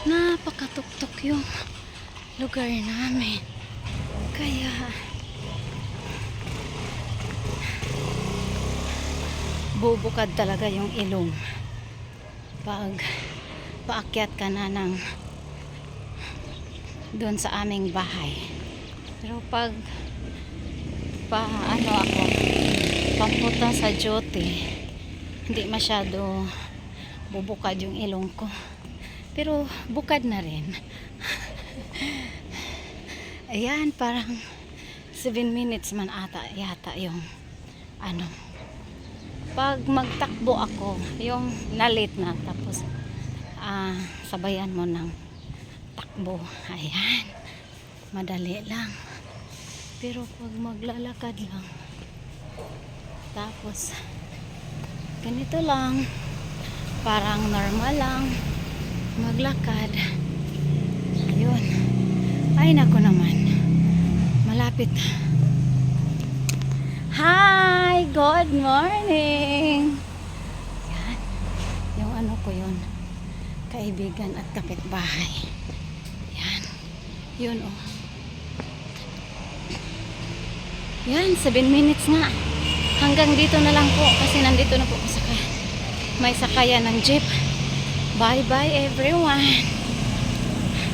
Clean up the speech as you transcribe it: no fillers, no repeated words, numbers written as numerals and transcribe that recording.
Napakatuktok yung lugar namin. Kaya bubukad talaga yung ilong pag paakyat ka na ng doon sa aming bahay. Pero pag ano ako papunta sa Jote, hindi masyado bubukad yung ilong ko, pero bukad na rin. Ayan, parang 7 minutes man yata yung ano, pag magtakbo ako, yung nalit na, tapos sabayan mo ng takbo, ayan, madali lang. Pero pag maglalakad lang, tapos ganito lang, parang normal lang maglakad, ayun, ay nako naman, malapit. Hi! Good morning! Yan. Yung ano ko yun, kaibigan at kapitbahay. Yan. Yun oh. Yan, 7 minutes nga. Hanggang dito na lang po kasi nandito na po may sakayan ng jeep. Bye bye everyone!